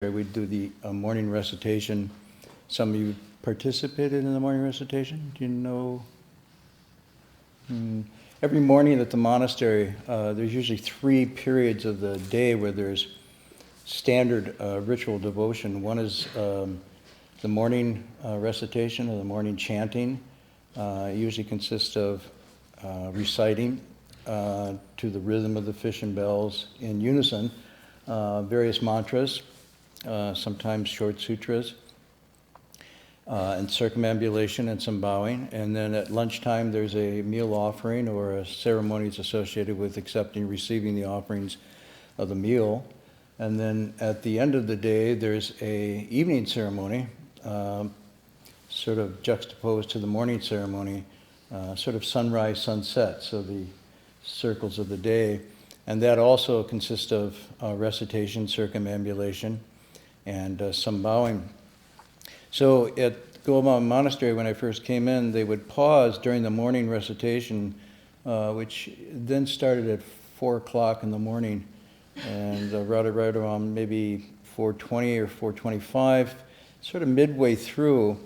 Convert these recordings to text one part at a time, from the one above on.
We do the morning recitation. Some of you participated in the morning recitation. Do you know? Every morning at the monastery, there's usually 3 periods of the day where there's standard ritual devotion. One is the morning recitation or the morning chanting. It usually consists of reciting to the rhythm of the fish and bells in unison, various mantras, sometimes short sutras, and circumambulation and some bowing. And then at lunchtime there's a meal offering or a ceremonies associated with accepting, receiving the offerings of the meal. And then at the end of the day there's a evening ceremony, sort of juxtaposed to the morning ceremony, sort of sunrise, sunset, so the circles of the day. And that also consists of recitation, circumambulation, and some bowing. So at Goma Monastery, when I first came in, they would pause during the morning recitation, which then started at 4 o'clock in the morning, and right around maybe 4:20 or 4:25, sort of midway through,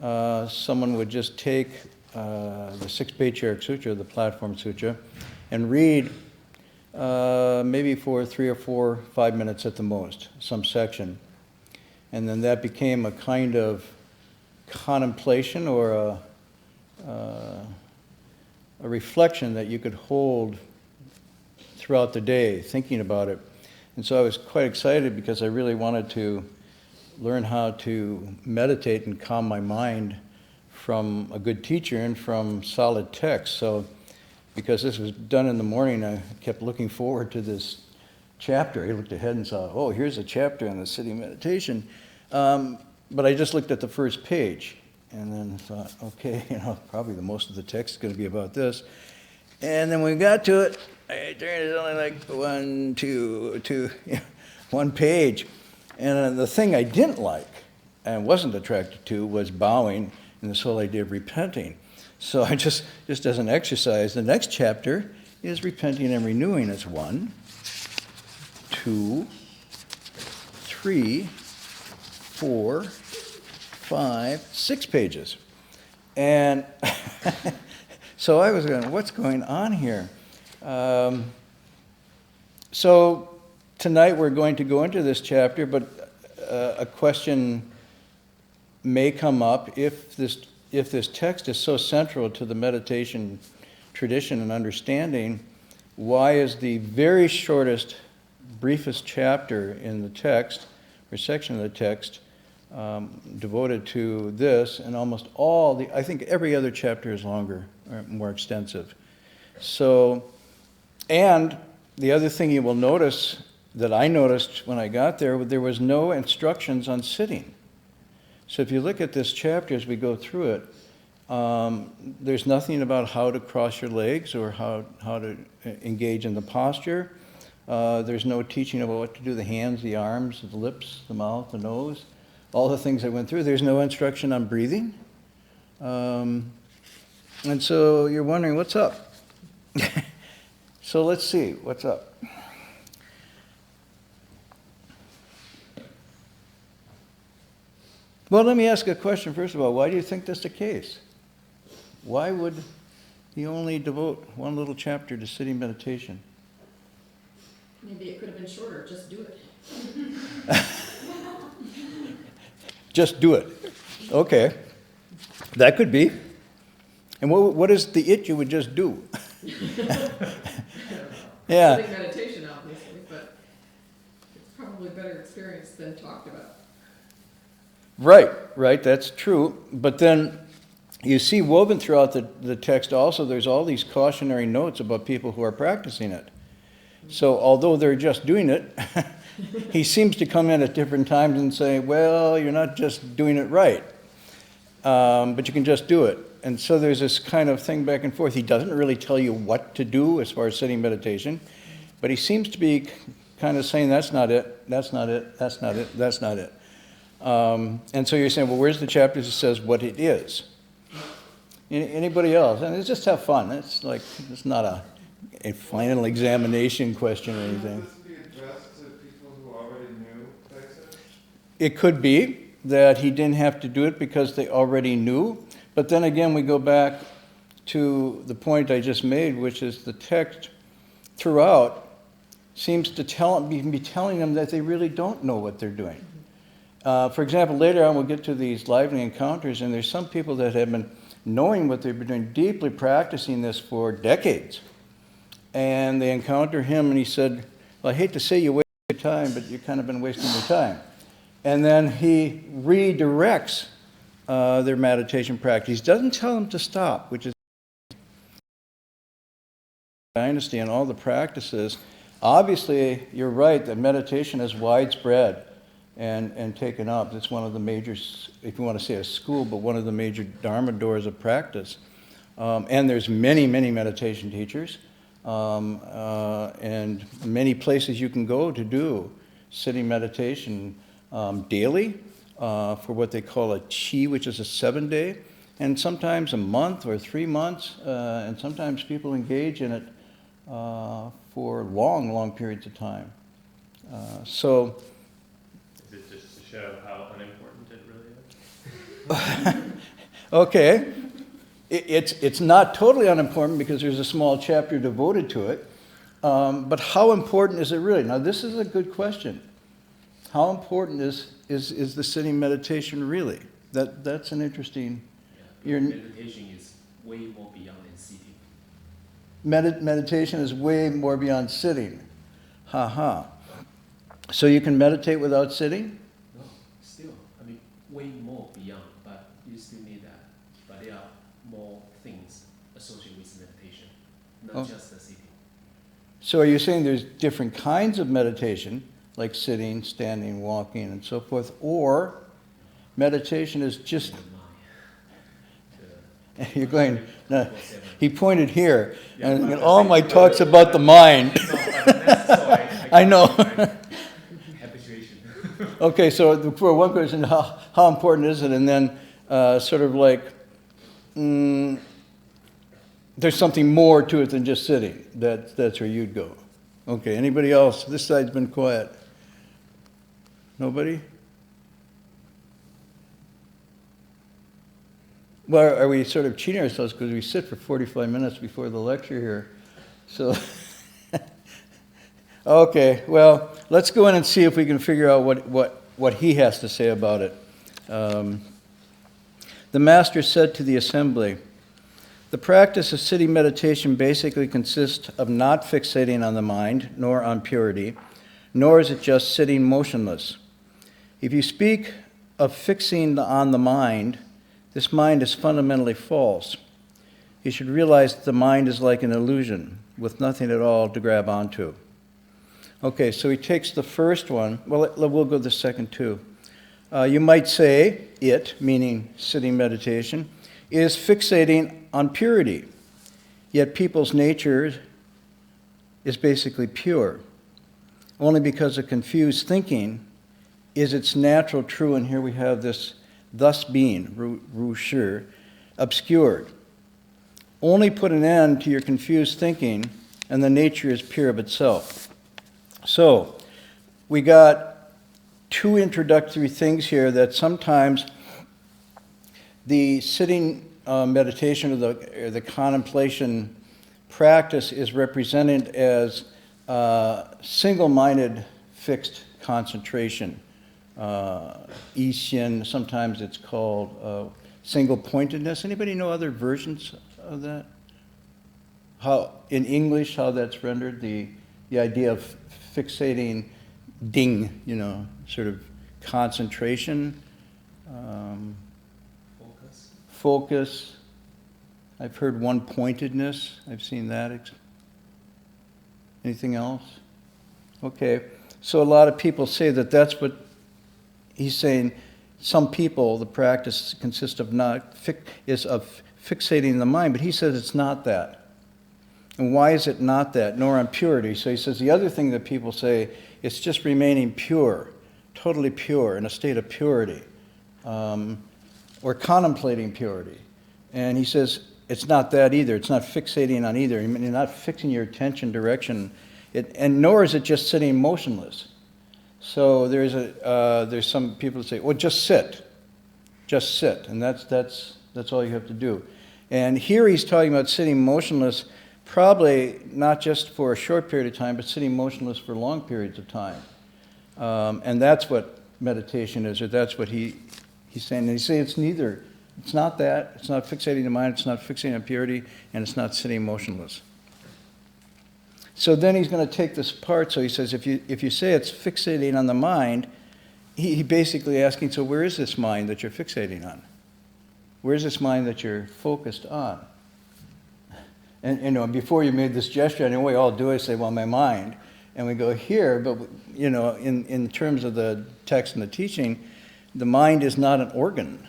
someone would just take the Sixth Patriarch Sutra, the Platform Sutra, and read maybe for 3 or 4, 5 minutes at the most, some section. And then that became a kind of contemplation or a reflection that you could hold throughout the day, thinking about it. And so I was quite excited because I really wanted to learn how to meditate and calm my mind from a good teacher and from solid text. So because this was done in the morning, I kept looking forward to this chapter. I looked ahead and saw, oh, here's a chapter on the sitting meditation. But I just looked at the first page and then thought, okay, probably the most of the text is going to be about this. And then when we got to it, I turned it only like one page. And the thing I didn't like and wasn't attracted to was bowing and this whole idea of repenting. So I just as an exercise, the next chapter is repenting and renewing. It's 1, 2, 3, 4, 5, 6 pages. And so I was going, what's going on here? So tonight we're going to go into this chapter, but a question may come up if this text is so central to the meditation tradition and understanding. Why is the very shortest, briefest chapter in the text, or section of the text, devoted to this, and almost I think every other chapter is longer, or more extensive. So, and the other thing you will notice, that I noticed when I got there was no instructions on sitting. So if you look at this chapter as we go through it, there's nothing about how to cross your legs or how to engage in the posture. There's no teaching about what to do, the hands, the arms, the lips, the mouth, the nose, all the things I went through. There's no instruction on breathing. And so you're wondering, what's up? So let's see, what's up? Well, let me ask a question first of all. Why do you think that's the case? Why would he only devote one little chapter to sitting meditation? Maybe it could have been shorter. Just do it. Just do it. Okay. That could be. And what is the it you would just do? Yeah. Sitting meditation, obviously, but it's probably a better experience than talked about. Right, that's true. But then you see woven throughout the text also, there's all these cautionary notes about people who are practicing it. So although they're just doing it, he seems to come in at different times and say, well, you're not just doing it right, but you can just do it. And so there's this kind of thing back and forth. He doesn't really tell you what to do as far as sitting meditation, but he seems to be kind of saying, that's not it, that's not it, that's not it, that's not it. And so you're saying, well, where's the chapter that says what it is? Anybody else? And it's just have fun. It's not a final examination question or anything. Would this be addressed to people who already knew Taisa? It could be that he didn't have to do it because they already knew. But then again, we go back to the point I just made, which is the text throughout seems to be telling them that they really don't know what they're doing. For example, later on we'll get to these lively encounters, and there's some people that have been knowing what they've been doing, deeply practicing this for decades. And they encounter him, and he said, well, I hate to say you wasted your time, but you've kind of been wasting your time. And then he redirects their meditation practice. He doesn't tell them to stop, which is, I understand all the practices. Obviously, you're right that meditation is widespread and taken up. It's one of the major, if you want to say a school, but one of the major Dharma doors of practice. And there's many, many meditation teachers and many places you can go to do sitting meditation daily for what they call a chi, which is a 7-day, and sometimes a month or 3 months, and sometimes people engage in it for long, long periods of time. So, is it just to show how unimportant it really is? Okay. It's not totally unimportant because there's a small chapter devoted to it. But how important is it really? Now, this is a good question. How important is the sitting meditation really? That's an interesting... Meditation is way more beyond than sitting. Meditation is way more beyond sitting. So you can meditate without sitting? No, still, way more beyond, but you still need that. But there are more things associated with meditation, not just the sitting. So are you saying there's different kinds of meditation, like sitting, standing, walking, and so forth, or meditation is just... You're going... No, he pointed here, and all my talk's about the mind. I know. Okay, so for one question, how important is it? And then sort of like, there's something more to it than just sitting. That's where you'd go. Okay, anybody else? This side's been quiet. Nobody? Well, are we sort of cheating ourselves because we sit for 45 minutes before the lecture here? So, okay, well, let's go in and see if we can figure out what he has to say about it. The master said to the assembly, the practice of sitting meditation basically consists of not fixating on the mind, nor on purity, nor is it just sitting motionless. If you speak of fixing on the mind, this mind is fundamentally false. You should realize that the mind is like an illusion with nothing at all to grab onto. Okay, so he takes the first one. Well, we'll go to the second too. You might say it, meaning sitting meditation, is fixating on purity. Yet people's nature is basically pure. Only because of confused thinking is its natural true, and here we have this thus being, ru shi, obscured. Only put an end to your confused thinking, and the nature is pure of itself. So, we got two introductory things here that sometimes the sitting meditation or the contemplation practice is represented as single-minded fixed concentration. Ishin, sometimes it's called single-pointedness. Anybody know other versions of that? How, in English, how that's rendered? The idea of fixating ding, sort of concentration. Focus. I've heard one-pointedness. I've seen that. Anything else? Okay. So a lot of people say that that's what he's saying. Some people, the practice consists of fixating the mind, but he says it's not that. And why is it not that? Nor on purity. So he says the other thing that people say, it's just remaining pure, totally pure, in a state of purity, or contemplating purity. And he says it's not that either. It's not fixating on either. You're not fixing your attention direction, and nor is it just sitting motionless. So there's some people that say, well, just sit, and that's all you have to do. And here he's talking about sitting motionless, probably not just for a short period of time, but sitting motionless for long periods of time. And that's what meditation is, or that's what he's saying. And he's saying it's neither. It's not that. It's not fixating the mind. It's not fixating on purity, and it's not sitting motionless. So then he's going to take this apart. So he says, if you say it's fixating on the mind, he basically asking, so where is this mind that you're fixating on? Where is this mind that you're focused on? And before you made this gesture, I know we all do. I say, well, my mind, and we go here. But in terms of the text and the teaching, the mind is not an organ.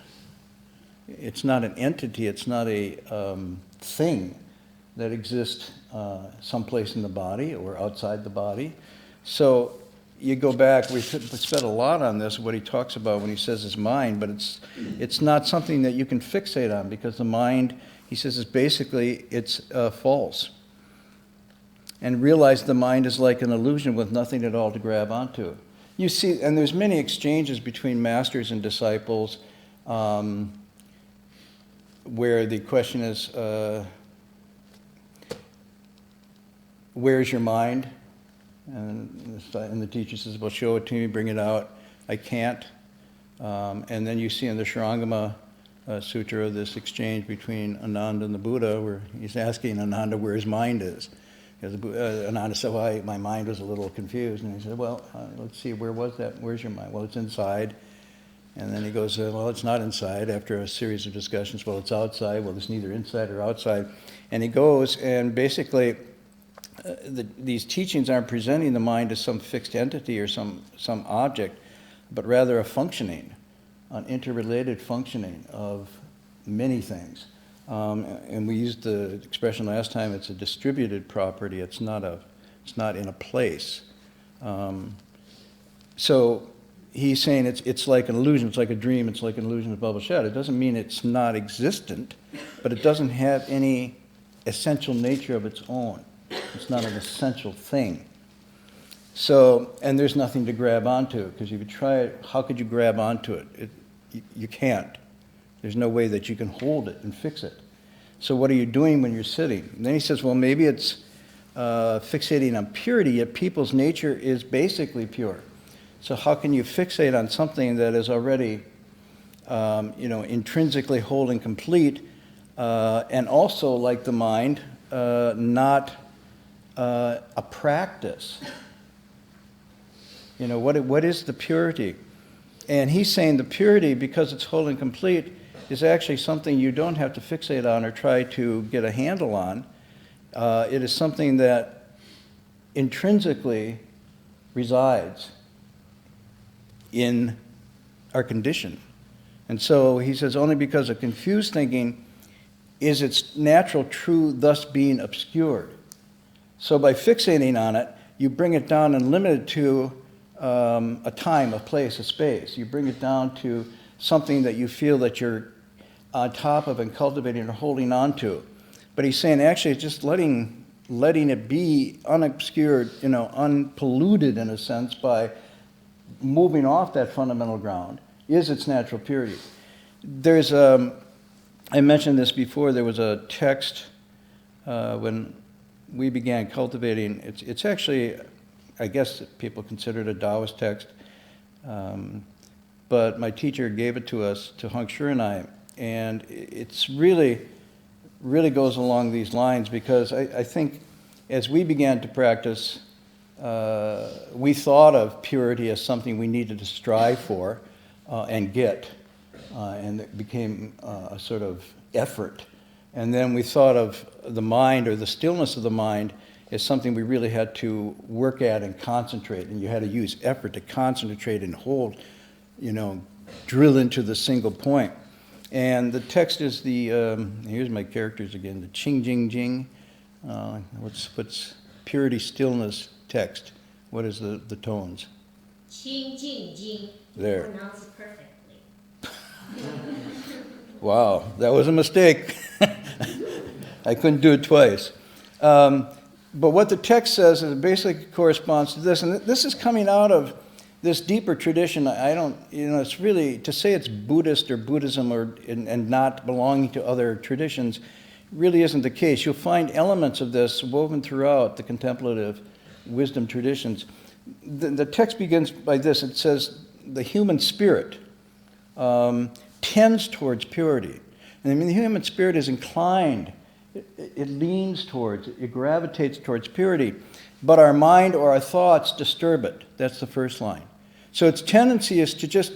It's not an entity. It's not a thing that exists someplace in the body or outside the body. So you go back, we spent a lot on this, what he talks about when he says his mind, but it's not something that you can fixate on, because the mind, he says, is basically, it's false. And realize the mind is like an illusion with nothing at all to grab onto. You see, and there's many exchanges between masters and disciples where the question is, where's your mind? And the teacher says, well, show it to me, bring it out. I can't. And then you see in the Shurangama Sutra this exchange between Ananda and the Buddha, where he's asking Ananda where his mind is. Ananda said, well, my mind was a little confused. And he said, well, let's see, where was that? Where's your mind? Well, it's inside. And then he goes, well, it's not inside. After a series of discussions, well, it's outside. Well, it's neither inside or outside. And he goes, and basically, these teachings aren't presenting the mind as some fixed entity or some object, but rather a functioning, an interrelated functioning of many things. And we used the expression last time, it's a distributed property. It's not in a place. So he's saying it's like an illusion, it's like a dream, it's like an illusion of bubble shadow. It doesn't mean it's not existent, but it doesn't have any essential nature of its own. It's not an essential thing. So, and there's nothing to grab onto, because if you try it, how could you grab onto it? You can't. There's no way that you can hold it and fix it. So what are you doing when you're sitting? And then he says, well, maybe it's fixating on purity, yet people's nature is basically pure. So how can you fixate on something that is already, intrinsically whole and complete, and also, like the mind, not a practice? What is the purity? And he's saying the purity, because it's whole and complete, is actually something you don't have to fixate on or try to get a handle on. It is something that intrinsically resides in our condition. And so he says, only because of confused thinking is its natural true thus being obscured. So by fixating on it, you bring it down and limit it to a time, a place, a space. You bring it down to something that you feel that you're on top of and cultivating or holding on to. But he's saying actually it's just letting it be unobscured, unpolluted in a sense, by moving off that fundamental ground is its natural purity. There's I mentioned this before, there was a text when we began cultivating, it's actually, I guess people consider it a Taoist text, but my teacher gave it to us, to Hong Shui and I, and it's really goes along these lines, because I think as we began to practice, we thought of purity as something we needed to strive for and get, and it became a sort of effort. And then we thought of the mind, or the stillness of the mind, as something we really had to work at and concentrate, and you had to use effort to concentrate and hold, drill into the single point. And the text is here's my characters again, the Qing Jing Jing. What's purity, stillness text? What is the tones? Qing Jing Jing. There. You pronounce it perfectly. Wow, that was a mistake. I couldn't do it twice. But what the text says is it basically corresponds to this. And this is coming out of this deeper tradition, I don't, it's really, to say it's Buddhist or Buddhism and not belonging to other traditions really isn't the case. You'll find elements of this woven throughout the contemplative wisdom traditions. The text begins by this. It says, the human spirit tends towards purity. And I mean, the human spirit is inclined, it leans towards, it gravitates towards purity, but our mind or our thoughts disturb it. That's the first line. So its tendency is to just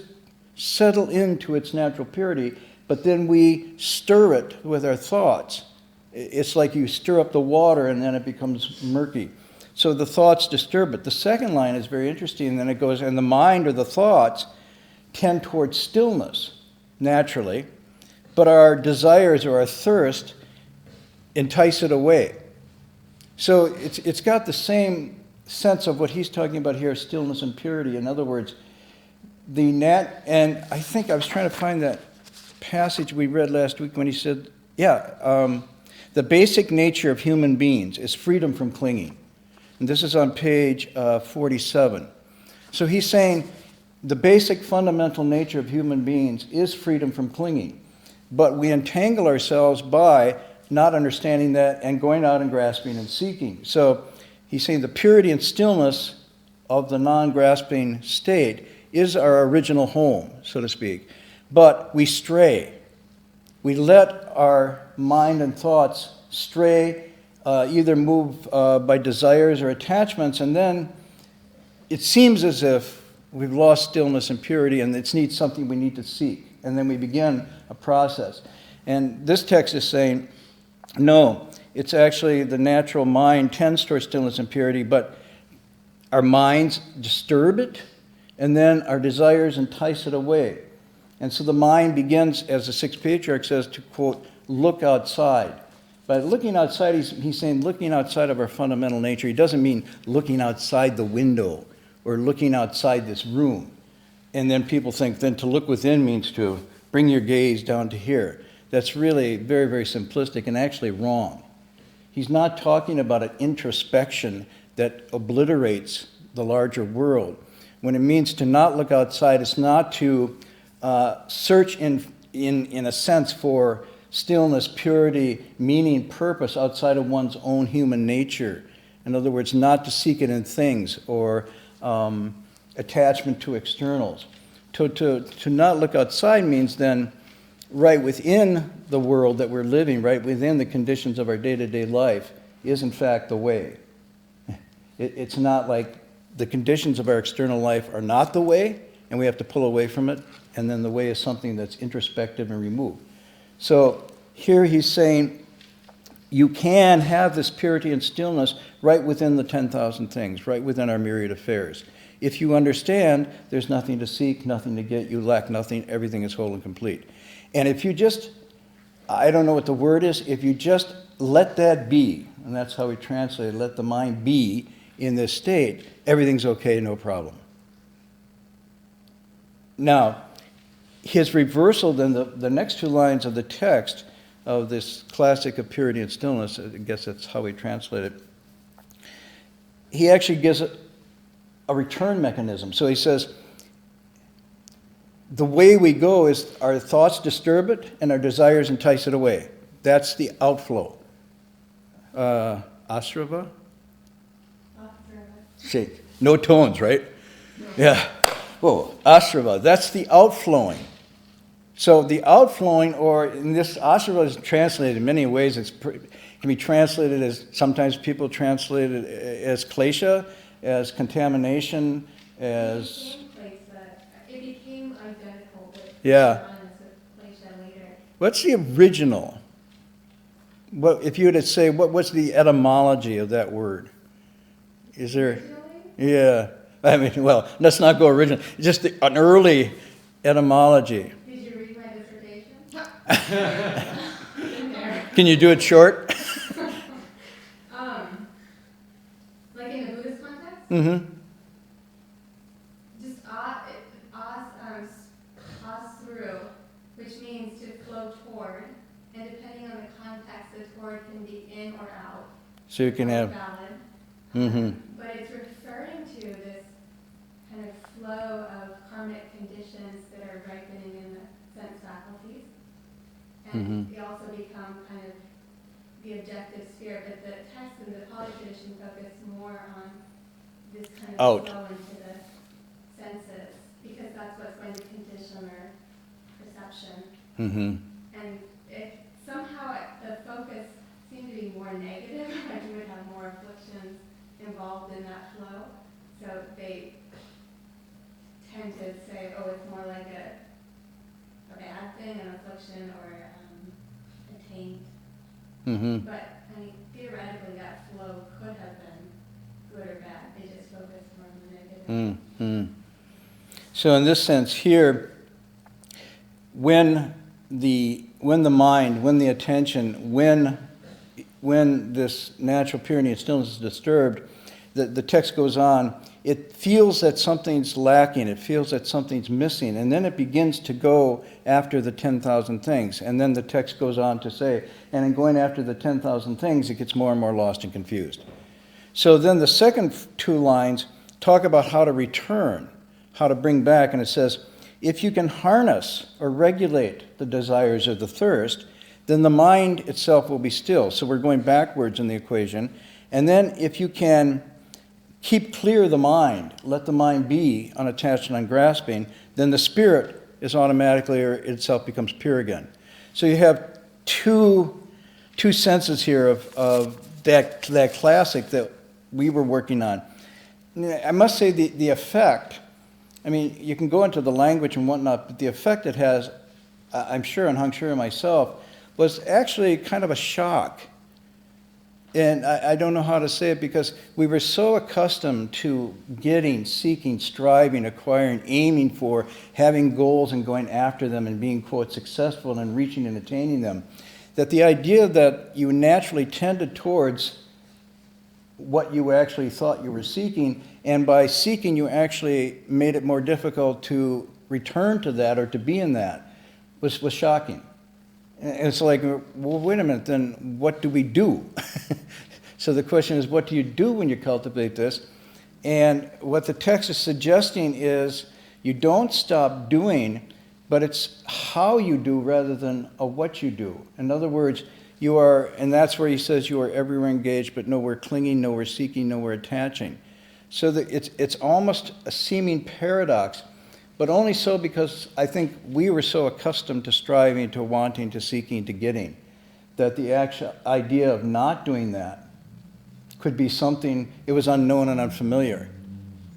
settle into its natural purity, but then we stir it with our thoughts. It's like you stir up the water and then it becomes murky. So the thoughts disturb it. The second line is very interesting, and then it goes, and the mind or the thoughts tend towards stillness, naturally, but our desires or our thirst entice it away. So it's got the same sense of what he's talking about here, stillness and purity. In other words, and I think I was trying to find that passage we read last week when he said, the basic nature of human beings is freedom from clinging. And this is on page 47. So he's saying the basic fundamental nature of human beings is freedom from clinging. But we entangle ourselves by not understanding that and going out and grasping and seeking. So he's saying the purity and stillness of the non-grasping state is our original home, so to speak. But we stray. We let our mind and thoughts stray, either move by desires or attachments, and then it seems as if we've lost stillness and purity, and it needs something we need to seek. And then we begin a process. And this text is saying, no, it's actually the natural mind tends towards stillness and purity, but our minds disturb it, and then our desires entice it away. And so the mind begins, as the Sixth Patriarch says, to, quote, look outside. By looking outside, he's saying looking outside of our fundamental nature. He doesn't mean looking outside the window or looking outside this room. And then people think then to look within means to bring your gaze down to here. That's really very, very simplistic and actually wrong. He's not talking about an introspection that obliterates the larger world. When it means to not look outside, it's not to search in a sense for stillness, purity, meaning, purpose outside of one's own human nature. In other words, not to seek it in things or attachment to externals. To not look outside means then right within the world that we're living, right within the conditions of our day-to-day life, is in fact the way. It's not like the conditions of our external life are not the way, and we have to pull away from it, and then the way is something that's introspective and removed. So here he's saying you can have this purity and stillness right within the 10,000 things, right within our myriad affairs. If you understand there's nothing to seek, nothing to get, you lack nothing, everything is whole and complete. And if you just, I don't know what the word is, if you just let that be, and that's how we translate it, let the mind be in this state, everything's okay, no problem. Now, his reversal, then the next two lines of the text of this classic of purity and stillness, I guess that's how we translate it, he actually gives a return mechanism. So he says, the way we go is our thoughts disturb it and our desires entice it away. That's the outflow. Asrava? Shake. No tones, right? No. Yeah. Whoa, asrava. That's the outflowing. So the outflowing, or in this, asrava is translated in many ways. It can be translated as, sometimes people translate it as klesha, as contamination, as... It became identical with yeah. klesha later. What's the original? What, if you were to say, what's the etymology of that word? Is there... Originally? Yeah. I mean, well, let's not go original. Just an early etymology. Did you read my dissertation? Can you do it short? Like in a Buddhist context? Mm-hmm. Just asru, which means to flow toward, and depending on the context, the toward can be in or out. So you can have... Valid. Mm-hmm. But it's referring to this kind of flow of karmic conditions that are ripening in the sense faculties. And they also become kind of the objective sphere, but the text in the Pali tradition focus more on this kind of Out. flow into the senses, because that's what's going to condition our perception. And it somehow the focus seemed to be more negative, like you would have more afflictions involved in that flow. So they tend to say, oh, it's more like a bad thing, an affliction, or a taint. But I mean, theoretically, that flow could have been good or bad. They just focused more on the negative. So in this sense here, when the mind, when the attention, when this natural purity and stillness is disturbed, the text goes on, it feels that something's lacking, it feels that something's missing, and then it begins to go after the 10,000 things. And then the text goes on to say, and in going after the 10,000 things, it gets more and more lost and confused. So then the second two lines talk about how to return, how to bring back, and it says, if you can harness or regulate the desires of the thirst, then the mind itself will be still. So we're going backwards in the equation. And then if you can keep clear the mind, let the mind be unattached and ungrasping, then the spirit is automatically, or itself becomes pure again. So you have two senses here of that classic that we were working on. I must say the effect, I mean, you can go into the language and whatnot, but the effect it has, I'm sure, on Heng Shui and myself, was actually kind of a shock. And I don't know how to say it, because we were so accustomed to getting, seeking, striving, acquiring, aiming for, having goals and going after them and being, quote, successful and reaching and attaining them, that the idea that you naturally tended towards what you actually thought you were seeking, and by seeking you actually made it more difficult to return to that or to be in that, was shocking. And it's like, well, wait a minute, then what do we do? So the question is, what do you do when you cultivate this? And what the text is suggesting is you don't stop doing, but it's how you do rather than what you do. In other words, you are, and that's where he says you are everywhere engaged, but nowhere clinging, nowhere seeking, nowhere attaching. So that it's almost a seeming paradox, but only so because I think we were so accustomed to striving, to wanting, to seeking, to getting, that the actual idea of not doing that could be something, it was unknown and unfamiliar.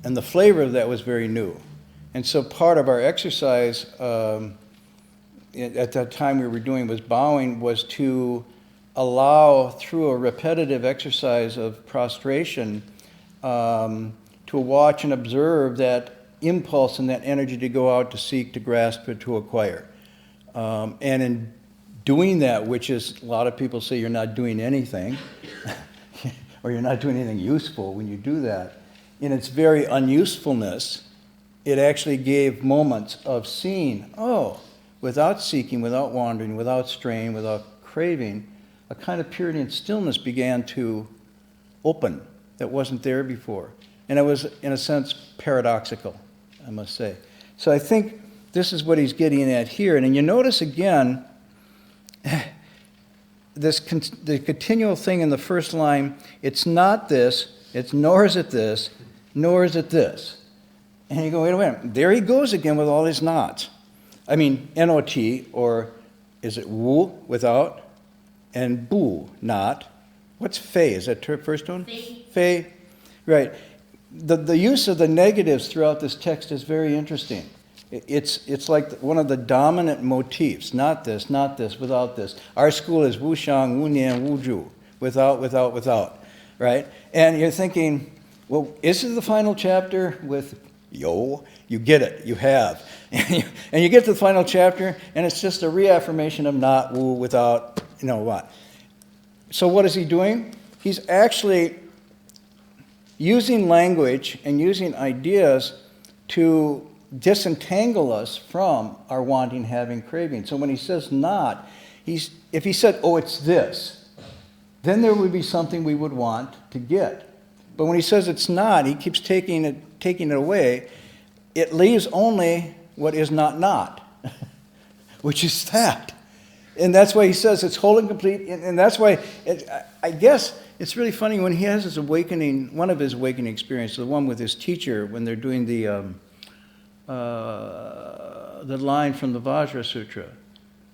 And the flavor of that was very new. And so part of our exercise at that time we were doing was bowing, was to allow, through a repetitive exercise of prostration, to watch and observe that impulse and that energy to go out, to seek, to grasp, to acquire. And in doing that, which is, a lot of people say you're not doing anything, or you're not doing anything useful when you do that, in its very unusefulness, it actually gave moments of seeing, oh, without seeking, without wandering, without straying, without craving, a kind of purity and stillness began to open that wasn't there before. And it was, in a sense, paradoxical, I must say. So I think this is what he's getting at here. And you notice again, the continual thing in the first line, it's not this, it's nor is it this, nor is it this. And you go, wait a minute, there he goes again with all his nots. I mean, N-O-T, or is it wu, without, and bu, not. What's fei? Is that first one? Fei. Fei, right. The use of the negatives throughout this text is very interesting. It's like one of the dominant motifs. Not this, without this. Our school is wu shang, wu nian, wu ju. Without. Right? And you're thinking, well, is it the final chapter with yo? You get it. You have. And you get to the final chapter, and it's just a reaffirmation of not, wu, without, you know what. So what is he doing? He's actually using language and using ideas to disentangle us from our wanting, having, craving. So when he says not, if he said, oh, it's this, then there would be something we would want to get. But when he says it's not, he keeps taking it away. it leaves only what is not, which is that. And that's why he says it's whole and complete, and that's why, I guess, it's really funny when he has his awakening, one of his awakening experiences, the one with his teacher, when they're doing the line from the Vajra Sutra,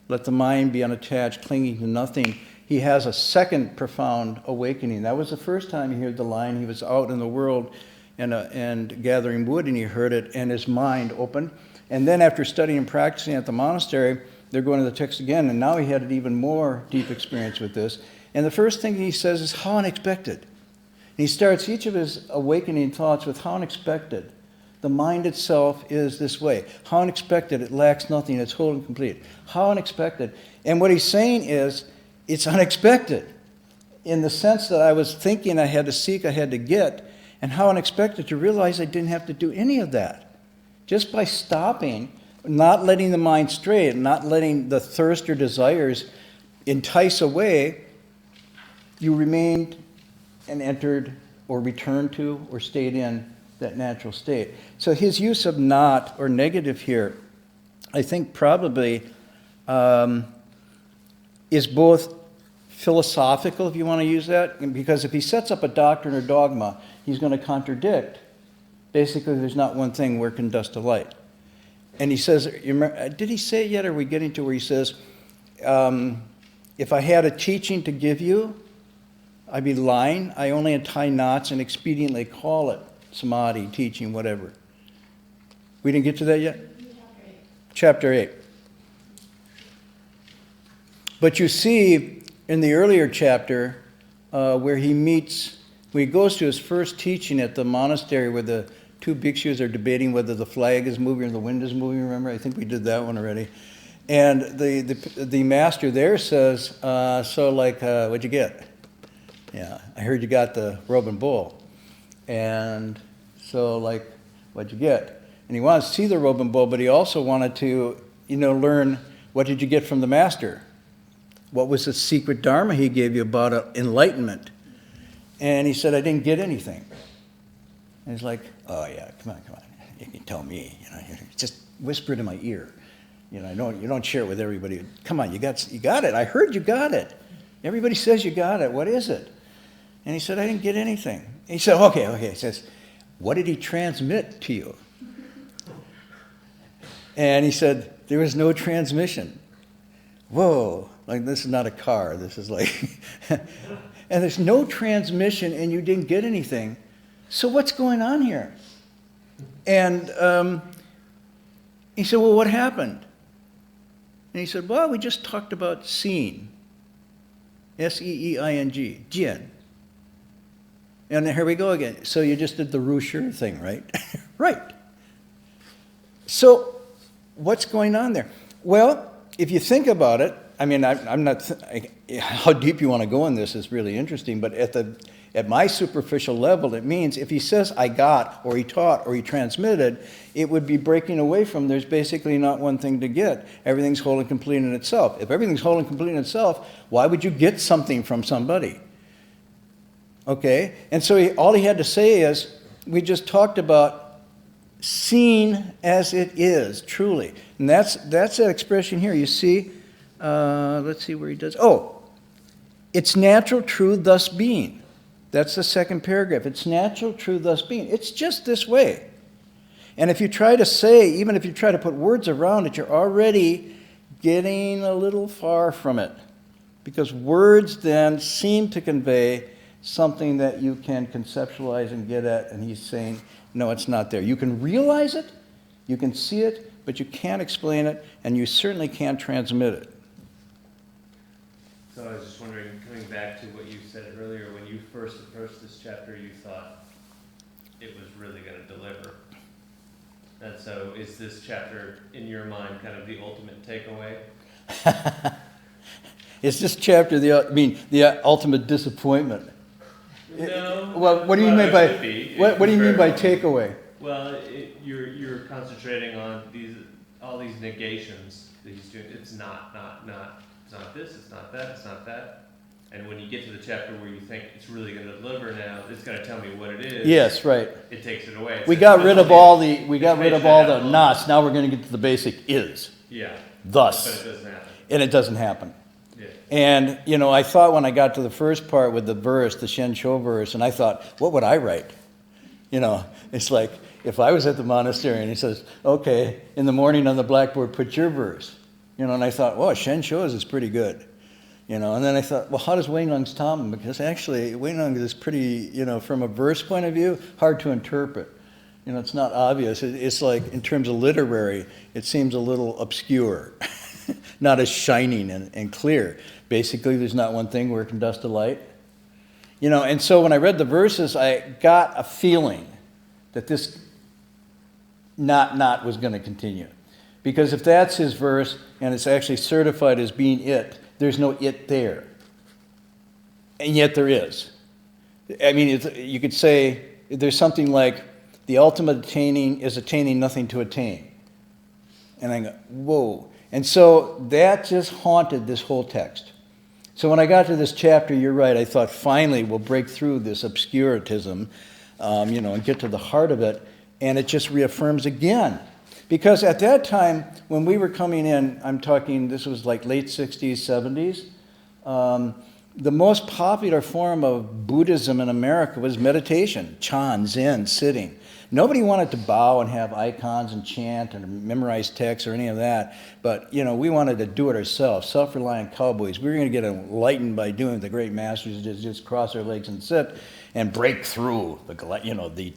let the mind be unattached, clinging to nothing. He has a second profound awakening. That was the first time he heard the line. He was out in the world and gathering wood, and he heard it, and his mind opened. And then after studying and practicing at the monastery, they're going to the text again, and now he had an even more deep experience with this. And the first thing he says is, how unexpected. And he starts each of his awakening thoughts with how unexpected. The mind itself is this way. How unexpected, it lacks nothing, it's whole and complete. How unexpected. And what he's saying is, it's unexpected. In the sense that I was thinking I had to seek, I had to get, and how unexpected to realize I didn't have to do any of that. Just by stopping, not letting the mind stray, not letting the thirst or desires entice away, you remained and entered or returned to or stayed in that natural state. So his use of not or negative here, I think probably is both philosophical, if you want to use that, because if he sets up a doctrine or dogma, he's going to contradict. Basically, there's not one thing where can dust alight. And he says, did he say it yet, or are we getting to where he says, if I had a teaching to give you, I'd be lying. I only untie knots and expediently call it samadhi, teaching, whatever. We didn't get to that yet? Chapter 8. But you see, in the earlier chapter, where he meets, when he goes to his first teaching at the monastery where the two bhikshus are debating whether the flag is moving or the wind is moving, remember? I think we did that one already. And the master there says, what'd you get? Yeah, I heard you got the robe and bowl. And so, what'd you get? And he wanted to see the robe and bowl, but he also wanted to, learn, what did you get from the master? What was the secret dharma he gave you about enlightenment? And he said, I didn't get anything. And he's like, oh yeah, come on. You can tell me, just whisper it in my ear. You don't share it with everybody. Come on, you got it. I heard you got it. Everybody says you got it. What is it? And he said, I didn't get anything. And he said, okay. He says, what did he transmit to you? And he said, there was no transmission. Whoa, this is not a car. This is and there's no transmission and you didn't get anything. So what's going on here? And he said, well, what happened? And he said, well, we just talked about seeing. S-E-E-I-N-G, Jien. And here we go again. So you just did the Rusher thing, right? Right. So what's going on there? Well, if you think about it, I'm not, how deep you want to go in this is really interesting, but at my superficial level, it means if he says I got, or he taught, or he transmitted, it would be breaking away from there's basically not one thing to get. Everything's whole and complete in itself. If everything's whole and complete in itself, why would you get something from somebody? Okay? And so all he had to say is, we just talked about seen as it is, truly. And that's that expression here. You see, let's see where he does. Oh, it's natural, true, thus being. That's the second paragraph. It's natural, true, thus being. It's just this way. And if you try to say, even if you try to put words around it, you're already getting a little far from it. Because words then seem to convey something that you can conceptualize and get at, and he's saying, no, it's not there. You can realize it, you can see it, but you can't explain it, and you certainly can't transmit it. So I was just wondering, coming back to what you said earlier, when you first approached this chapter, you thought it was really going to deliver. And so is this chapter, in your mind, kind of the ultimate takeaway? Is this chapter the ultimate disappointment? No. Well, what do you mean by what do you mean by takeaway? Well, you're concentrating on all these negations that he's doing. It's not this. It's not that. It's not that. And when you get to the chapter where you think it's really going to deliver now, it's going to tell me what it is. Yes, right. It takes it away. We So got it's rid of okay. all the we got It's rid of made all that the up. nots. Now we're going to get to the basic is. Yeah. Thus. But it doesn't happen. And it doesn't happen. Yeah. And, you know, I thought when I got to the first part with the verse, the Shen Shou verse, and I thought, what would I write? You know, it's like, if I was at the monastery and he says, okay, in the morning on the blackboard, put your verse. You know, and I thought, well, Shen Shou's is pretty good. You know, and then I thought, well, how does Hui Neng's Tom? Because actually, Hui Neng is pretty, you know, from a verse point of view, hard to interpret. You know, it's not obvious. It's like, in terms of literary, it seems a little obscure. Not as shining and clear. Basically, there's not one thing where it can dust a light. You know, and so when I read the verses, I got a feeling that this not was going to continue. Because if that's his verse, and it's actually certified as being it, there's no it there. And yet there is. I mean, you could say there's something like, the ultimate attaining is attaining nothing to attain. And I go, whoa. And so that just haunted this whole text. So when I got to this chapter, you're right, I thought finally we'll break through this obscurantism, you know, and get to the heart of it. And it just reaffirms again. Because at that time, when we were coming in, I'm talking, this was like late 60s, 70s, the most popular form of Buddhism in America was meditation, Chan, Zen, sitting. Nobody wanted to bow and have icons and chant and memorize texts or any of that. But, you know, we wanted to do it ourselves, self-reliant cowboys. We were going to get enlightened by doing the great masters, just cross our legs and sit and break through the, you know, the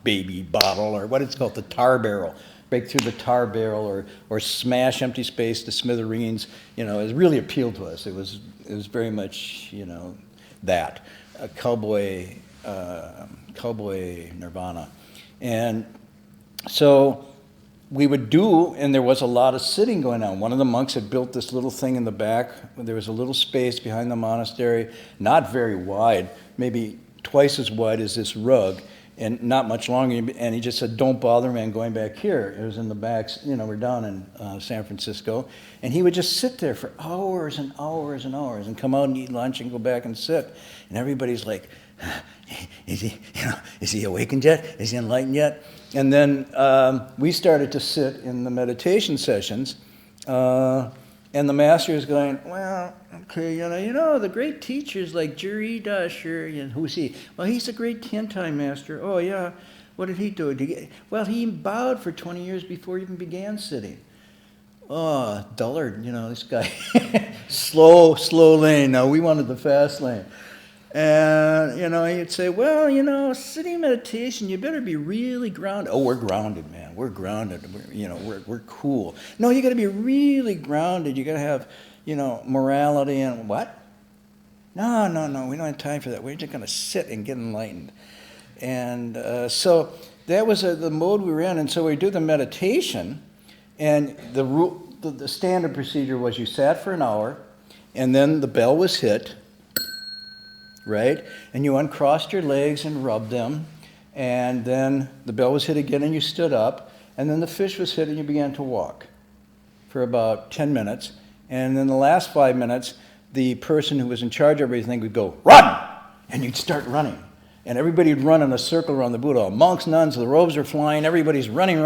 baby bottle, or what it's called, the tar barrel. Break through the tar barrel, or smash empty space to smithereens. You know, it really appealed to us. It was very much, you know, that a cowboy nirvana. And so we would do, and there was a lot of sitting going on. One of the monks had built this little thing in the back. There was a little space behind the monastery, not very wide, maybe twice as wide as this rug, and not much longer. And he just said, don't bother me, I'm going back here. It was in the back, you know, we're down in San Francisco. And he would just sit there for hours and hours and hours and come out and eat lunch and go back and sit. And everybody's like, is he awakened yet? Is he enlightened yet? And then we started to sit in the meditation sessions, and the master is going, well, okay, you know, the great teachers like Jiri Dasher, and who's he? Well, he's a great Tiantai master. Oh, yeah. What did he do? Well, he bowed for 20 years before he even began sitting. Oh, dullard, you know, this guy. slow lane. Now, we wanted the fast lane. And, you know, he'd say, well, you know, sitting meditation, you better be really grounded. Oh, we're grounded, man. We're grounded. We're cool. No, you got to be really grounded. You got to have, you know, morality and what? No. We don't have time for that. We're just going to sit and get enlightened. And so that was the mode we were in. And so we do the meditation, and the standard procedure was you sat for an hour, and then the bell was hit. Right? And you uncrossed your legs and rubbed them, and then the bell was hit again and you stood up, and then the fish was hit and you began to walk for about 10 minutes. And then the last 5 minutes, the person who was in charge of everything would go, run! And you'd start running. And everybody would run in a circle around the Buddha. Monks, nuns, the robes are flying, everybody's running.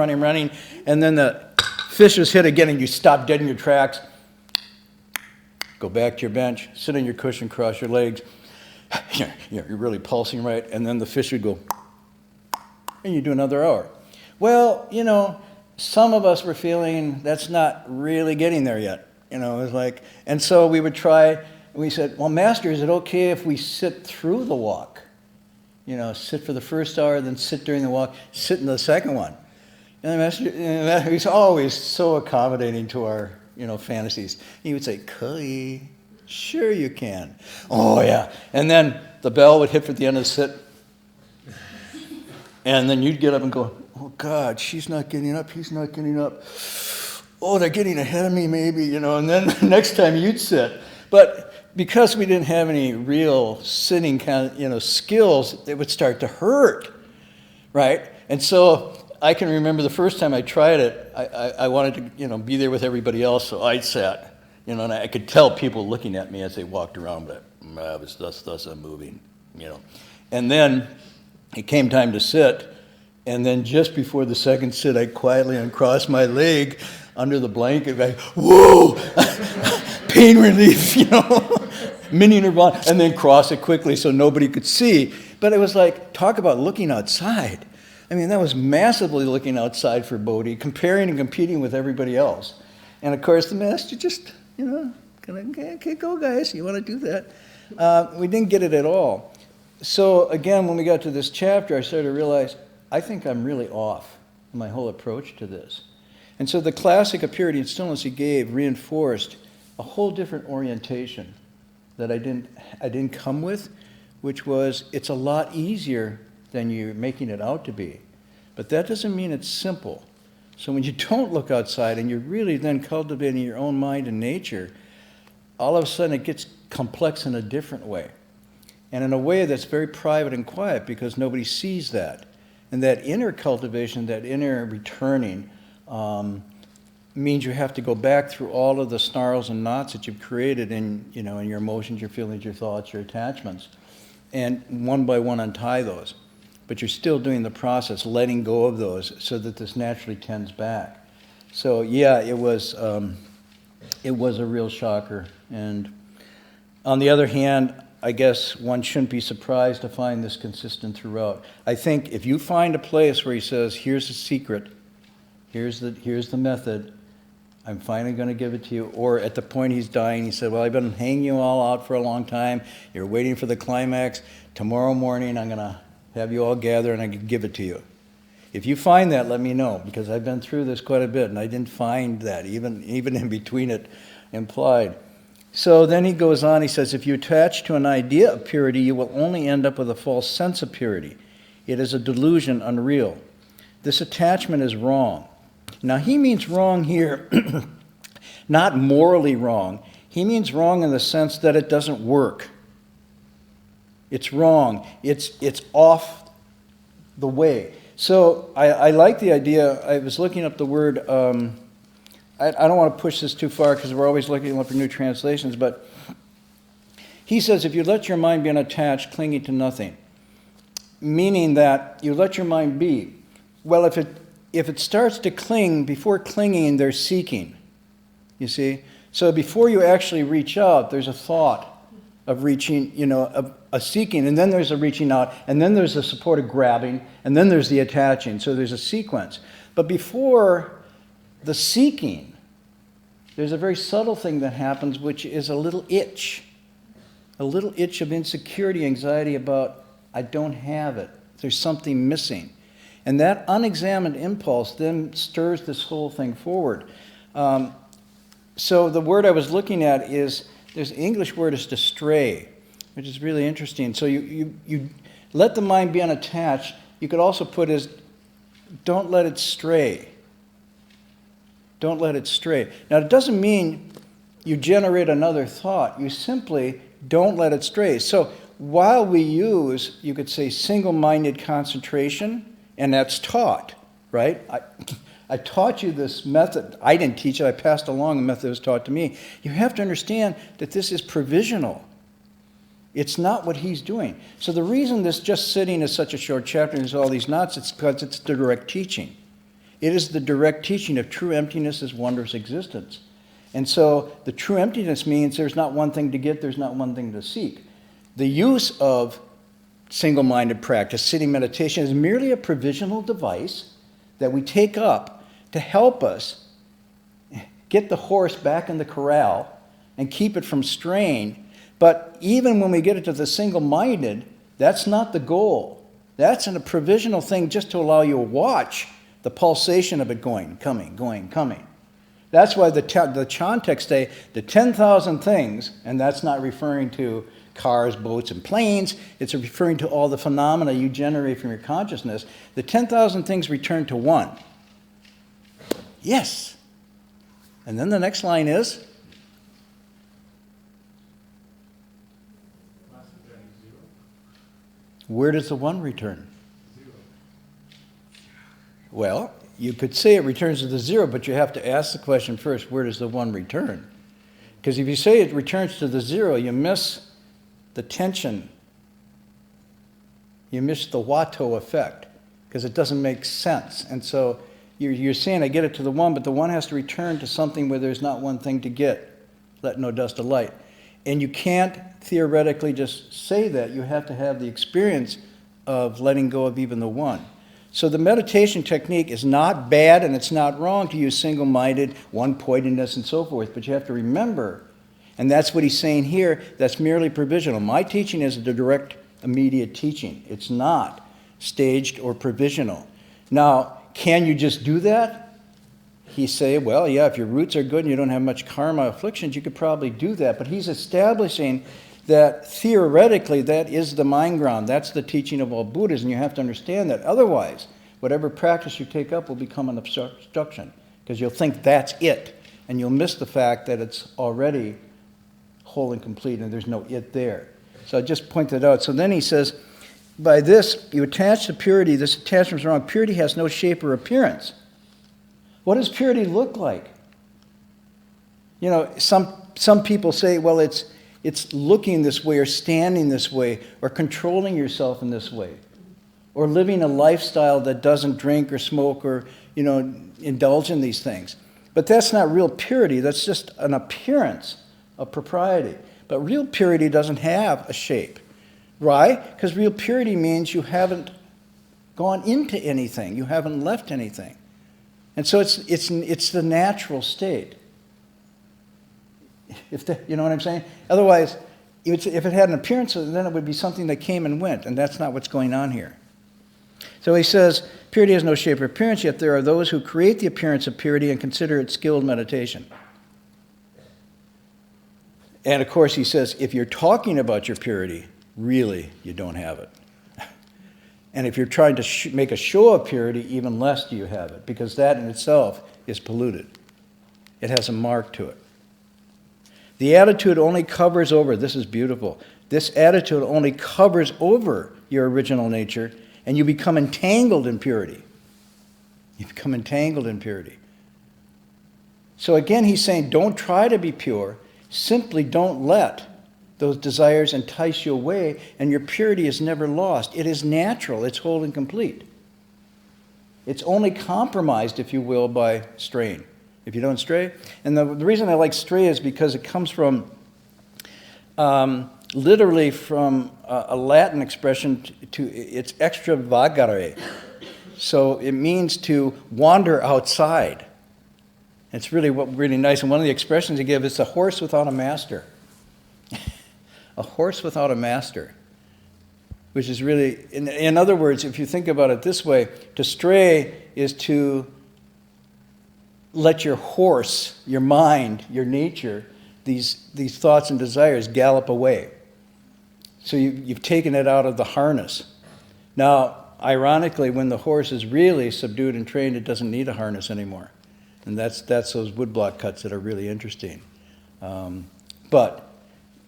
And then the fish was hit again and you stop dead in your tracks, go back to your bench, sit on your cushion, cross your legs. You're really pulsing right, and then the fish would go, and you do another hour. Well, you know, some of us were feeling that's not really getting there yet. You know, it was like, and so we would try, we said, well, Master, is it okay if we sit through the walk? You know, sit for the first hour, then sit during the walk, sit in the second one. And the Master, he's always so accommodating to our, you know, fantasies. He would say, Kui. Sure you can. Oh, yeah. And then the bell would hit for the end of the sit. And then you'd get up and go, oh, God, she's not getting up. He's not getting up. Oh, they're getting ahead of me maybe, you know. And then next time you'd sit. But because we didn't have any real sitting kind of, you know, skills, it would start to hurt, right? And so I can remember the first time I tried it, I wanted to, you know, be there with everybody else, so I sat. You know, and I could tell people looking at me as they walked around, but It's thus I'm moving, And then it came time to sit, and then just before the second sit, I quietly uncrossed my leg under the blanket, like, whoa, pain relief, mini nirvana, and then cross it quickly so nobody could see. But it was like, talk about looking outside. I mean, that was massively looking outside for Bodhi, comparing and competing with everybody else. And of course, the master just, okay, go guys, you want to do that? We didn't get it at all. So again, when we got to this chapter, I started to realize, I think I'm really off in my whole approach to this. And so the classic of purity and stillness he gave reinforced a whole different orientation that I didn't come with, which was, it's a lot easier than you're making it out to be. But that doesn't mean it's simple. So when you don't look outside and you're really then cultivating your own mind and nature, all of a sudden it gets complex in a different way. And in a way that's very private and quiet because nobody sees that. And that inner cultivation, that inner returning, means you have to go back through all of the snarls and knots that you've created in your emotions, your feelings, your thoughts, your attachments, and one by one untie those. But you're still doing the process, letting go of those so that this naturally tends back. So yeah, it was a real shocker. And on the other hand, I guess one shouldn't be surprised to find this consistent throughout. I think if you find a place where he says, here's the secret, here's the method, I'm finally going to give it to you. Or at the point he's dying, he said, well, I've been hanging you all out for a long time. You're waiting for the climax. Tomorrow morning, I'm going to have you all gather and I can give it to you. If you find that, let me know, because I've been through this quite a bit and I didn't find that, even in between it implied. So then he goes on, he says, if you attach to an idea of purity, you will only end up with a false sense of purity. It is a delusion, unreal. This attachment is wrong. Now he means wrong here, not morally wrong. He means wrong in the sense that it doesn't work. It's wrong. It's off the way. So I like the idea. I was looking up the word, I don't want to push this too far because we're always looking up for new translations, but he says, if you let your mind be unattached, clinging to nothing, meaning that you let your mind be. Well, if it starts to cling, before clinging, there's seeking, you see? So before you actually reach out, there's a thought of reaching, a seeking, and then there's a reaching out, and then there's a supportive grabbing, and then there's the attaching. So there's a sequence. But before the seeking, there's a very subtle thing that happens, which is a little itch of insecurity, anxiety about, I don't have it. There's something missing. And that unexamined impulse then stirs this whole thing forward. So the word I was looking at is, there's an English word is to stray, which is really interesting. So you let the mind be unattached. You could also put as, don't let it stray. Don't let it stray. Now, it doesn't mean you generate another thought. You simply don't let it stray. So while we use, you could say, single-minded concentration, and that's taught, right? I taught you this method. I didn't teach it. I passed along a method that was taught to me. You have to understand that this is provisional. It's not what he's doing. So the reason this just sitting is such a short chapter and there's all these knots, it's because it's the direct teaching. It is the direct teaching of true emptiness as wondrous existence. And so the true emptiness means there's not one thing to get, there's not one thing to seek. The use of single-minded practice, sitting meditation, is merely a provisional device that we take up to help us get the horse back in the corral and keep it from straying. But even when we get it to the single-minded, that's not the goal. That's a provisional thing just to allow you to watch the pulsation of it going, coming, going, coming. That's why the Chan texts say the 10,000 things, and that's not referring to cars, boats, and planes. It's referring to all the phenomena you generate from your consciousness. The 10,000 things return to one. Yes. And then the next line is? Where does the one return? Well, you could say it returns to the zero, but you have to ask the question first, where does the one return? Because if you say it returns to the zero, you miss the tension, you miss the Watto effect, because it doesn't make sense. And so you're saying, I get it to the one, but the one has to return to something where there's not one thing to get. Let no dust alight. And you can't theoretically just say that. You have to have the experience of letting go of even the one. So the meditation technique is not bad and it's not wrong to use single-minded, one-pointedness, and so forth, but you have to remember, and that's what he's saying here, that's merely provisional. My teaching is the direct, immediate teaching. It's not staged or provisional. Now, can you just do that? He say, well, yeah, if your roots are good and you don't have much karma afflictions, you could probably do that. But he's establishing that theoretically that is the mind ground. That's the teaching of all Buddhas, and you have to understand that. Otherwise, whatever practice you take up will become an obstruction, because you'll think that's it, and you'll miss the fact that it's already whole and complete, and there's no it there. So I just pointed out. So then he says, by this, you attach to purity. This attachment is wrong. Purity has no shape or appearance. What does purity look like? You know, some people say, well, it's looking this way or standing this way or controlling yourself in this way or living a lifestyle that doesn't drink or smoke or, you know, indulge in these things. But that's not real purity. That's just an appearance of propriety. But real purity doesn't have a shape. Why? Because real purity means you haven't gone into anything. You haven't left anything. And so it's the natural state. You know what I'm saying? Otherwise, if it had an appearance, then it would be something that came and went, and that's not what's going on here. So he says, purity has no shape or appearance, yet there are those who create the appearance of purity and consider it skilled meditation. And of course, he says, if you're talking about your purity, really, you don't have it. And if you're trying to make a show of purity, even less do you have it, because that in itself is polluted. It has a mark to it. The attitude only covers over, this is beautiful, this attitude only covers over your original nature, and you become entangled in purity. You become entangled in purity. So again, he's saying, don't try to be pure, simply don't let those desires entice you away, and your purity is never lost. It is natural. It's whole and complete. It's only compromised, if you will, by straying. If you don't stray. And the reason I like stray is because it comes from, literally from a Latin expression it's extravagare. So it means to wander outside. It's really nice. And one of the expressions he gives is a horse without a master. A horse without a master, which is really, in other words, if you think about it this way, to stray is to let your horse, your mind, your nature, these thoughts and desires gallop away. So you've taken it out of the harness. Now, ironically, when the horse is really subdued and trained, it doesn't need a harness anymore. And that's those woodblock cuts that are really interesting. But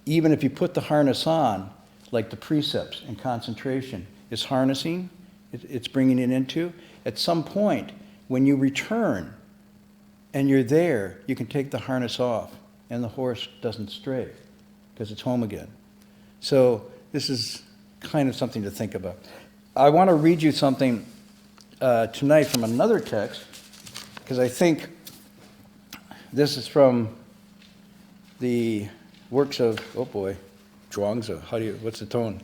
even if you put the harness on, like the precepts and concentration is harnessing, it's bringing it into, at some point, when you return and you're there, you can take the harness off and the horse doesn't stray because it's home again. So this is kind of something to think about. I want to read you something tonight from another text, because I think this is from the works of, oh boy, Zhuangzi. What's the tone?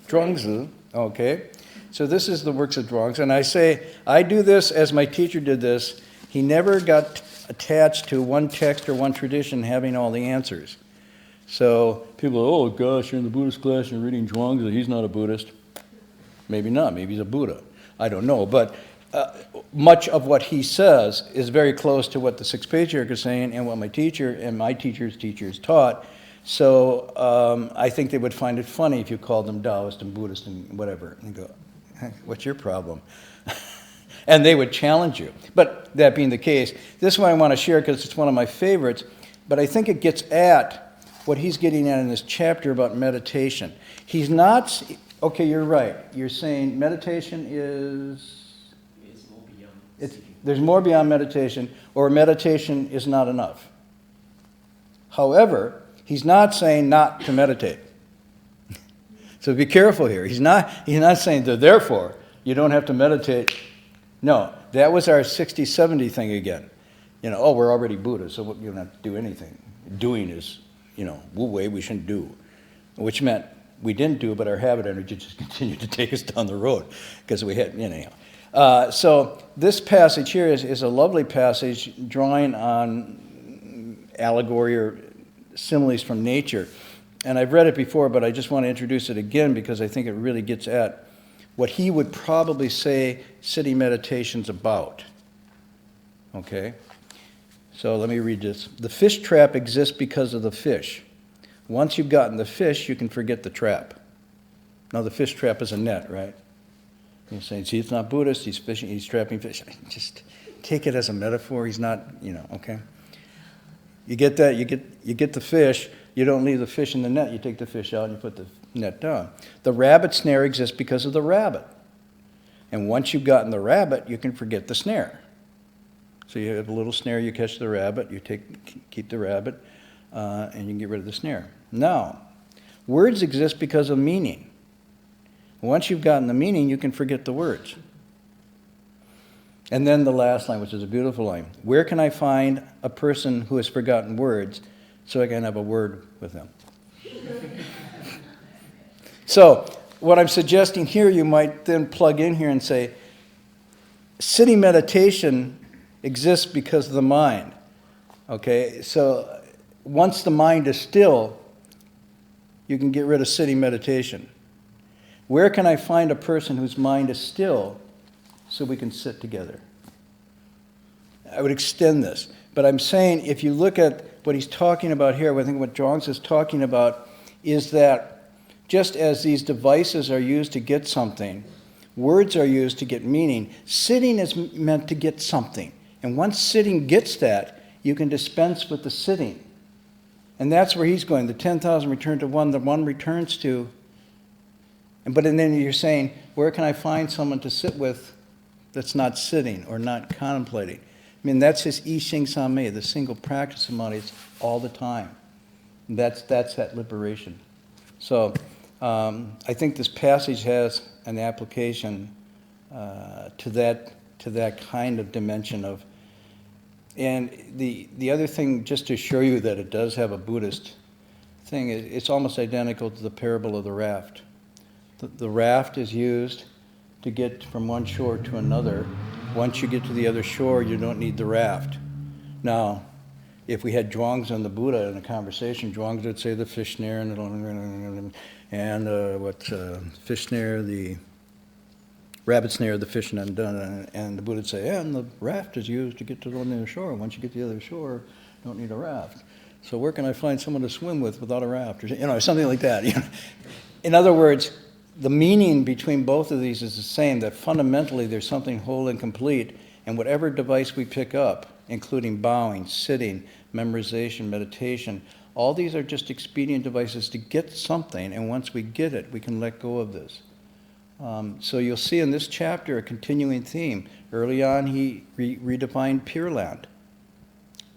Zhuangzi. Okay. So this is the works of Zhuangzi. And I say, I do this as my teacher did this. He never got attached to one text or one tradition having all the answers. So people are, oh gosh, you're in the Buddhist class and you're reading Zhuangzi. He's not a Buddhist. Maybe not. Maybe he's a Buddha. I don't know. But much of what he says is very close to what the Sixth Patriarch is saying and what my teacher and my teacher's teachers taught. So I think they would find it funny if you called them Taoist and Buddhist and whatever. And go, what's your problem? And they would challenge you. But that being the case, this one I want to share because it's one of my favorites, but I think it gets at what he's getting at in this chapter about meditation. He's not, okay, you're right. You're saying meditation is... more beyond. There's more beyond meditation, or meditation is not enough. However, he's not saying not to meditate. So be careful here. He's not saying that therefore you don't have to meditate. No, that was our 60-70 thing again. Oh, we're already Buddha, so you don't have to do anything. Doing is, Wu Wei, we shouldn't do. Which meant we didn't do, but our habit energy just continued to take us down the road because we had, anyhow. So this passage here is a lovely passage drawing on allegory or similes from nature. And I've read it before, but I just want to introduce it again because I think it really gets at what he would probably say sitting meditation's about. Okay? So let me read this. The fish trap exists because of the fish. Once you've gotten the fish, you can forget the trap. Now the fish trap is a net, right? You're saying, see, it's not Buddhist, he's fishing, he's trapping fish. Just take it as a metaphor, he's not, okay? You get that, you get the fish, you don't leave the fish in the net, you take the fish out and you put the net down. The rabbit snare exists because of the rabbit. And once you've gotten the rabbit, you can forget the snare. So you have a little snare, you catch the rabbit, you keep the rabbit, and you can get rid of the snare. Now, words exist because of meaning. Once you've gotten the meaning, you can forget the words. And then the last line, which is a beautiful line. Where can I find a person who has forgotten words so I can have a word with them? So, what I'm suggesting here, you might then plug in here and say, sitting meditation exists because of the mind. Okay, so once the mind is still, you can get rid of sitting meditation. Where can I find a person whose mind is still so we can sit together? I would extend this. But I'm saying if you look at what he's talking about here, I think what Zhuangzi is talking about is that just as these devices are used to get something, words are used to get meaning, sitting is meant to get something. And once sitting gets that, you can dispense with the sitting. And that's where he's going. The 10,000 return to one, the one returns to. But then you're saying, where can I find someone to sit with that's not sitting or not contemplating? I mean, that's his I Xing San Mei, the single practice of money. It's all the time. And that's that liberation. So I think this passage has an application to that kind of dimension of. And the other thing, just to show you that it does have a Buddhist thing, it's almost identical to the parable of the raft. The raft is used to get from one shore to another. Once you get to the other shore, you don't need the raft. Now, if we had Zhuangzi and the Buddha in a conversation, Zhuangzi would say the fish snare and fish snare, the rabbit snare, the fish and the Buddha would say, and the raft is used to get to the other shore. Once you get to the other shore, you don't need a raft. So where can I find someone to swim with without a raft? Or something like that. In other words, the meaning between both of these is the same, that fundamentally there's something whole and complete, and whatever device we pick up, including bowing, sitting, memorization, meditation, all these are just expedient devices to get something, and once we get it, we can let go of this. So you'll see in this chapter a continuing theme. Early on, he redefined Pure Land.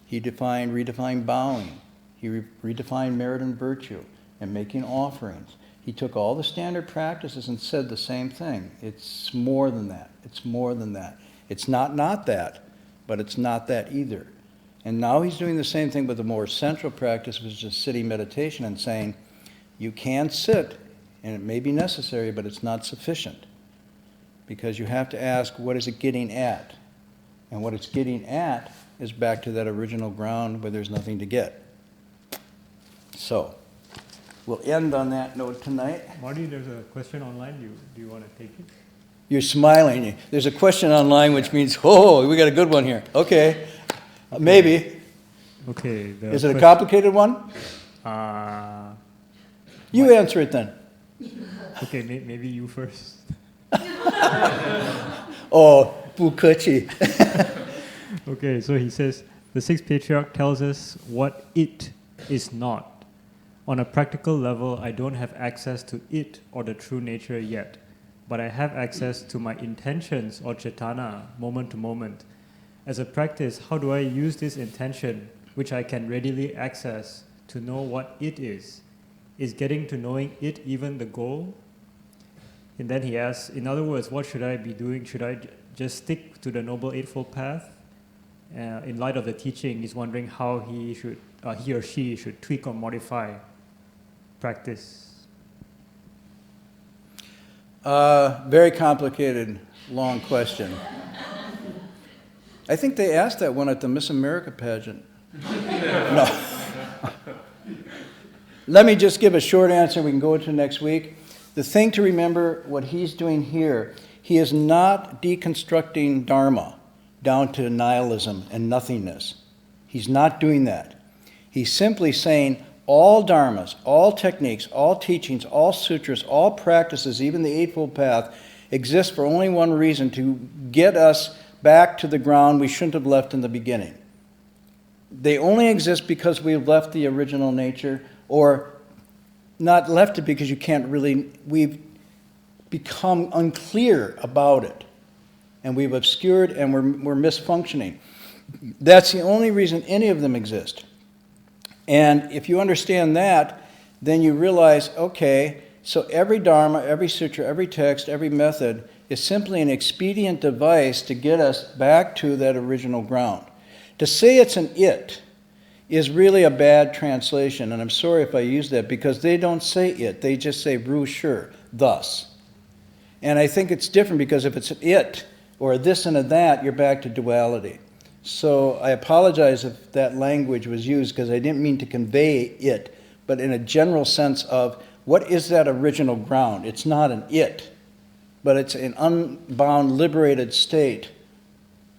He redefined bowing. He redefined merit and virtue and making offerings. He took all the standard practices and said the same thing. It's more than that. It's more than that. It's not that, but it's not that either. And now he's doing the same thing with the more central practice, which is sitting meditation, and saying, you can sit, and it may be necessary, but it's not sufficient. Because you have to ask, what is it getting at? And what it's getting at is back to that original ground where there's nothing to get. So, we'll end on that note tonight. Marty, there's a question online. Do you want to take it? You're smiling. There's a question online which means, oh, we got a good one here. Okay. Maybe. Okay. Is it a complicated one? You answer it then. Okay, maybe you first. Oh, 不客气. Okay, so he says, the Sixth Patriarch tells us what it is not. On a practical level, I don't have access to it or the true nature yet, but I have access to my intentions or cetana, moment to moment. As a practice, how do I use this intention, which I can readily access, to know what it is? Is getting to knowing it even the goal? And then he asks, in other words, what should I be doing? Should I just stick to the Noble Eightfold Path? In light of the teaching, he's wondering how he or she should tweak or modify practice. Very complicated, long question. I think they asked that one at the Miss America pageant. No. Let me just give a short answer. We can go into next week. The thing to remember, what he's doing here, he is not deconstructing Dharma down to nihilism and nothingness. He's not doing that. He's simply saying all dharmas, all techniques, all teachings, all sutras, all practices, even the Eightfold Path, exist for only one reason: to get us back to the ground we shouldn't have left in the beginning. They only exist because we've left the original nature, or not left it because you can't really, we've become unclear about it. And we've obscured and we're misfunctioning. That's the only reason any of them exist. And if you understand that, then you realize, okay, so every dharma, every sutra, every text, every method is simply an expedient device to get us back to that original ground. To say it's an it is really a bad translation, and I'm sorry if I use that, because they don't say it, they just say ru shi, thus. And I think it's different, because if it's an it, or this and a that, you're back to duality. So I apologize if that language was used, because I didn't mean to convey it, but in a general sense of what is that original ground? It's not an it, but it's an unbound, liberated state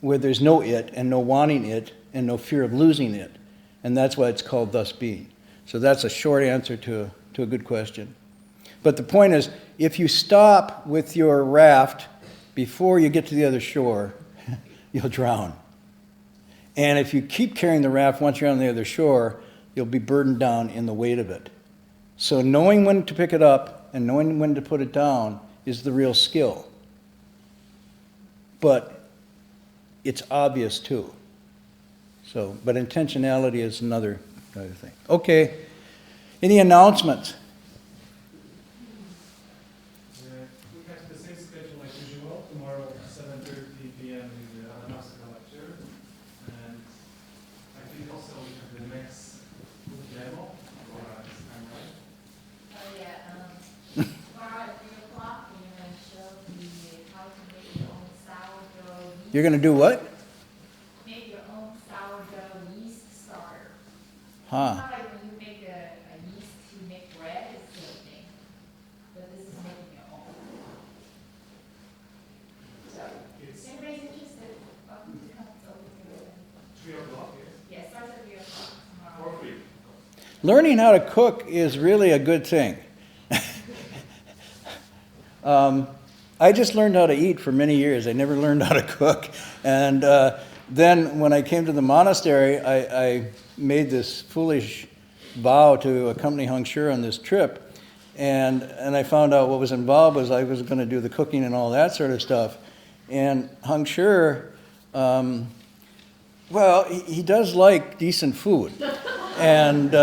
where there's no it and no wanting it and no fear of losing it. And that's why it's called thus being. So that's a short answer to a good question. But the point is, if you stop with your raft before you get to the other shore, you'll drown. And if you keep carrying the raft once you're on the other shore, you'll be burdened down in the weight of it. So knowing when to pick it up and knowing when to put it down is the real skill. But it's obvious too. So, but intentionality is another thing. Okay, any announcements? We have the same schedule like usual. Tomorrow, 7:30 p.m. is the Master lecture, and I think also we have the next demo. Oh, yeah, tomorrow at 3 o'clock, we're gonna show the how to make your own sourdough yeast. You're going to do what? Make your own sourdough yeast starter. Huh. Not like when you make a yeast to make bread, it's the same thing. But this is making your own. So, if anybody's interested, welcome to come over to 3 o'clock, yes. Yeah, it starts at 3 o'clock tomorrow. For free. Learning how to cook is really a good thing. I just learned how to eat for many years. I never learned how to cook. And then when I came to the monastery, I made this foolish vow to accompany Heng Sure on this trip. And I found out what was involved was I was going to do the cooking and all that sort of stuff. And Heng Sure, well, he does like decent food. And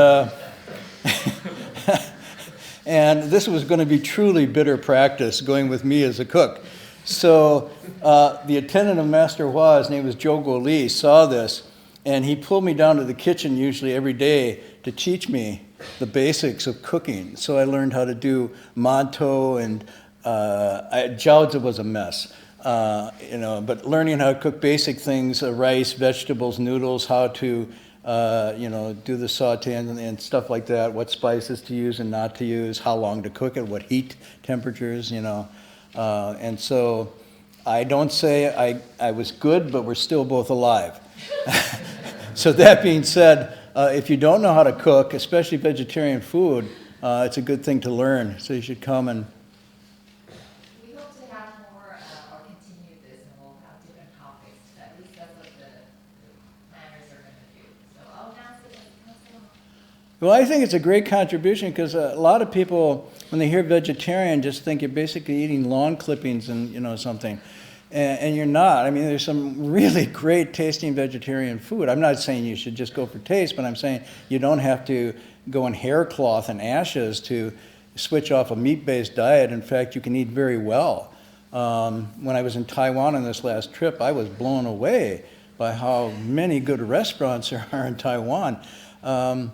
and this was going to be truly bitter practice going with me as a cook. So the attendant of Master Hua, his name was Jogo Lee, saw this, and he pulled me down to the kitchen usually every day to teach me the basics of cooking. So I learned how to do mantou, and jiaozi was a mess. But learning how to cook basic things, rice, vegetables, noodles, how to do the saute and stuff like that, what spices to use and not to use, how long to cook it, what heat temperatures, and so I don't say I was good, but we're still both alive. So that being said, if you don't know how to cook, especially vegetarian food, it's a good thing to learn, so you should come and We hope to have more or continue this, and we'll have different topics. At least that's what the planners are going to do. So I'll announce it as it comes along. Well, I think it's a great contribution, because a lot of people, when they hear vegetarian, just think you're basically eating lawn clippings and something. and you're not. I mean, there's some really great tasting vegetarian food. I'm not saying you should just go for taste, but I'm saying you don't have to go in haircloth and ashes to switch off a meat-based diet. In fact, you can eat very well. When I was in Taiwan on this last trip, I was blown away by how many good restaurants there are in Taiwan. And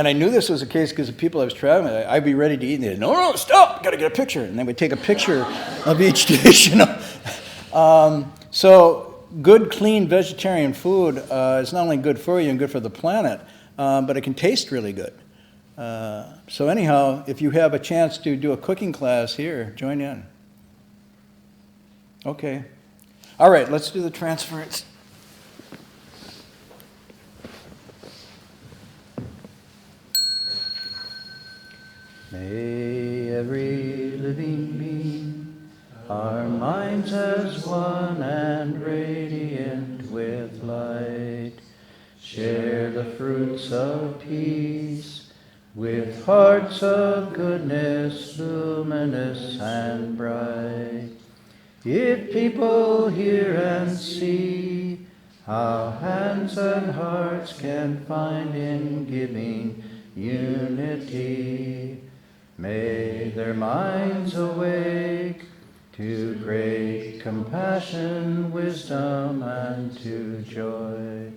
I knew this was the case because the people I was traveling with, I'd be ready to eat, and they'd, no, stop, gotta get a picture. And they would take a picture of each dish, you know. So good, clean vegetarian food is not only good for you and good for the planet, but it can taste really good. So anyhow, if you have a chance to do a cooking class here, join in. Okay. All right, let's do the transference. May every living being, our minds as one and radiant with light, share the fruits of peace with hearts of goodness, luminous and bright. If people hear and see how hands and hearts can find in giving unity, may their minds awake to great compassion, wisdom, and to joy.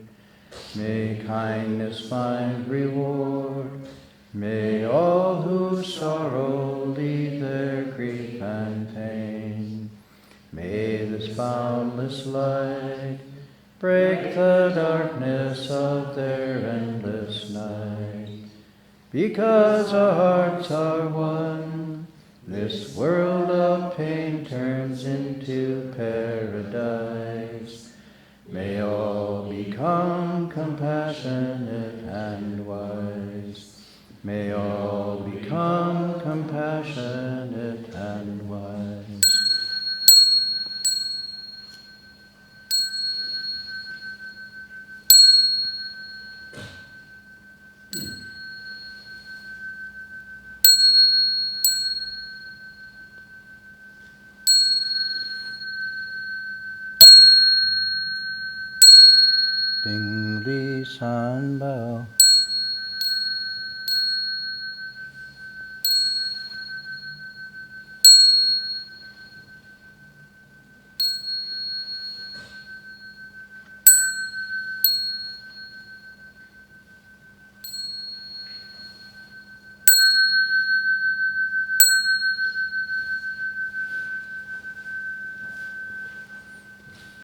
May kindness find reward. May all who sorrow leave their grief and pain. May this boundless light break the darkness of their endless night. Because our hearts are one, this world of pain turns into paradise. May all become compassionate and wise. May all become compassionate and wise. Ding Li San Bao.